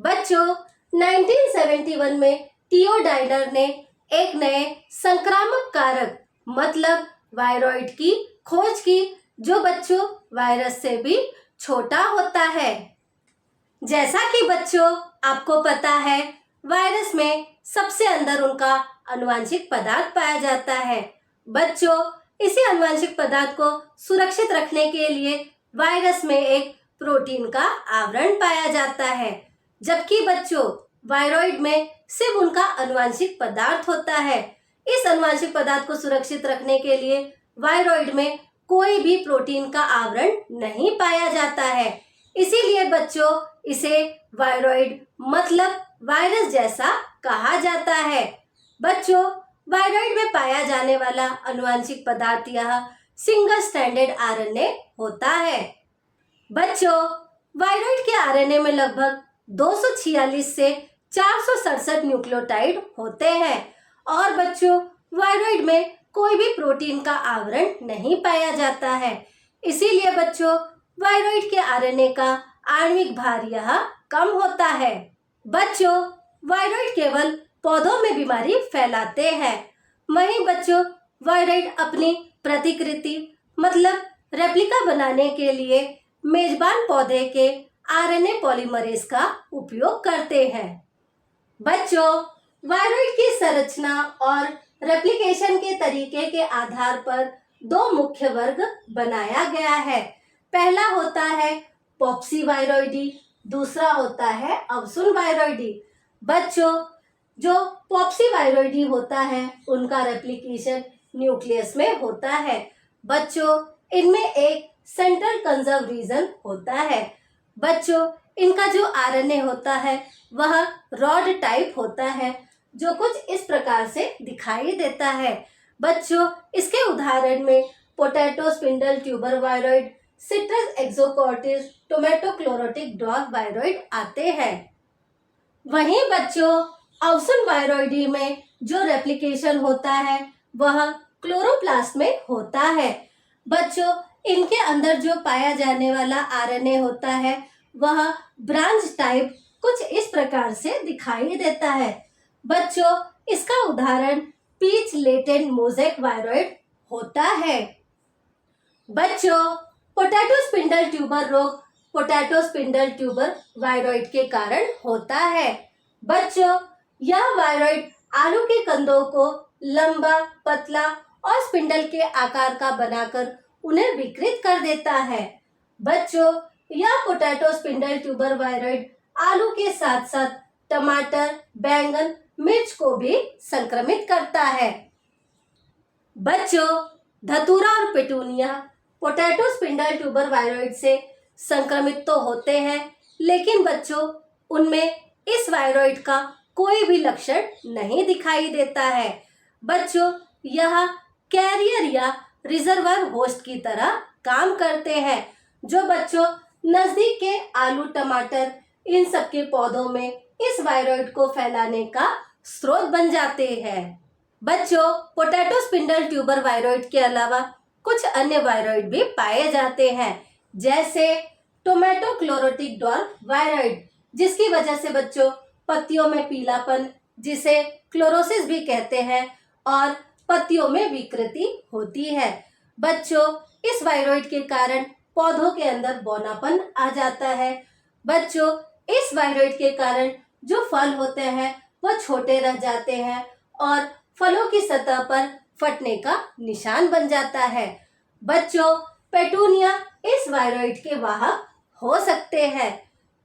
बच्चों 1971 में TO dinar ने एक नए संक्रामक कारक मतलब वायरॉइड की खोज की जो बच्चों वायरस से भी छोटा होता है। जैसा कि बच्चों आपको पता है वायरस में सबसे अंदर उनका आनुवंशिक पदार्थ पाया जाता है। बच्चों इसी आनुवंशिक पदार्थ को सुरक्षित रखने के लिए वायरस में एक प्रोटीन का आवरण पाया जाता है, जबकि बच्चों वायरॉइड में सिर्फ उनका आनुवंशिक पदार्थ होता है। इस आनुवंशिक पदार्थ को सुरक्षित रखने के लिए वायरॉइड में कोई भी प्रोटीन का आवरण नहीं पाया जाता है। इसीलिए बच्चों इसे वायरॉइड मतलब वायरस जैसा कहा जाता है। बच्चों वायरॉइड में पाया जाने वाला आनुवंशिक पदार्थ यह सिंगल स्ट्रैंडेड आरएनए होता है। बच्चों वायरॉइड के आरएनए में लगभग 246 से 467 न्यूक्लियोटाइड होते हैं और बच्चों वायरॉइड में कोई भी प्रोटीन का आवरण नहीं पाया जाता है। इसीलिए बच्चों वायरॉइड के आरएनए का आणविक भार यह कम होता है। बच्चों वायरॉइड केवल पौधों में बीमारी फैलाते हैं। वहीं बच्चों वायरॉइड अपनी प्रतिकृति मतलब रेप्लिका बनाने के लिए मेजबान पौधे के आरएनए पॉलीमरेज का उपयोग करते हैं। बच्चों वायरॉइड की संरचना और रेप्लिकेशन के तरीके के आधार पर दो मुख्य वर्ग बनाया गया है। पहला होता है पॉक्सी वायरॉइडी, दूसरा होता है अवसुन वायरॉइडी। बच्चों जो पॉक्सी वायरॉइडी होता है उनका रेप्लिकेशन न्यूक्लियस में होता है। बच्चों इनमें एक सेंट्रल कंजर्व रीजन होता है। बच्चों इनका जो आरएनए होता है वह रॉड टाइप होता है जो कुछ इस प्रकार से दिखाई देता है। बच्चों इसके उदाहरण में potato spindle tuber viroid, citrus exocortis, tomato chlorotic dog viroid आते हैं। वहीं बच्चों अवसुन वायरॉइडी में जो रेप्लिकेशन होता है वह क्लोरोप्लास्ट में होता है। बच्चों इनके अंदर जो पाया जाने वाला आरएनए होता है वह ब्रांच टाइप कुछ इस प्रकार से दिखाई देता है। बच्चों इसका उदाहरण पीच लेटेंट मोज़ेक वायरॉइड होता है। बच्चों पोटैटो स्पिंडल ट्यूबर रोग पोटैटो स्पिंडल ट्यूबर वायरॉइड के कारण होता है। बच्चों यह वायरॉइड आलू के कंदों को लंबा, पतला और स्पिंडल के आकार का बनाकर उन्हें विकृत कर देता है। बच्चों यह पोटैटो स्पिंडल ट्यूबर वायरॉइड आलू के साथ साथ टमाटर, बैंगन, मिर्च को भी संक्रमित करता है। बच्चों धतूरा और petunia potato spindle tuber viroid से संक्रमित तो होते हैं, लेकिन बच्चों उनमें इस वायरॉइड का कोई भी लक्षण नहीं दिखाई देता है। बच्चों यह कैरियर या रिजर्वर होस्ट की तरह काम करते हैं जो बच्चों नजदीक के आलू, टमाटर इन सब के पौधों में इस वायरॉइड को फैलाने का स्रोत बन जाते हैं। बच्चों पोटैटो स्पिंडल ट्यूबर वायरॉइड के अलावा कुछ अन्य वायरॉइड भी पाए जाते हैं, जैसे टोमेटो क्लोरोटिक डॉग वायरॉइड, जिसकी वजह से बच्चों पत्तियों में पीलापन, जिसे क्लोरोसिस भी कहते हैं, और पत्तियों में विकृति होती है। बच्चों इस वायरॉइड के कारण पौधों के अंदर बौनापन आ जाता है। बच्चों इस वायरॉइड के कारण जो फल होते हैं वह छोटे रह जाते हैं और फलों की सतह पर फटने का निशान बन जाता है। बच्चों पेटूनिया इस वायरॉइड के वाहक हो सकते हैं।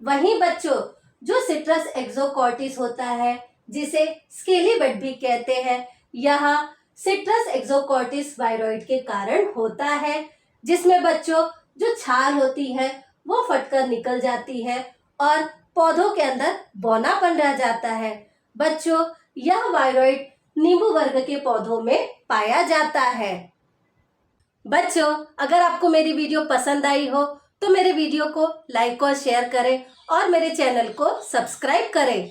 वहीं बच्चों जो सिट्रस एक्सोकॉर्टिस होता है, जिसे स्केली बड भी कहते हैं, यह सिट्रस एक्सोकॉर्टिस वायरॉइड के कारण होता है, जिसमें बच्चों जो छाल होती है वो फटकर निकल जाती है और पौधों के अंदर बौनापन रह जाता है। बच्चों यह वायरॉइड नींबू वर्ग के पौधों में पाया जाता है। बच्चों अगर आपको मेरी वीडियो पसंद आई हो तो मेरे वीडियो को लाइक और शेयर करें और मेरे चैनल को सब्सक्राइब करें।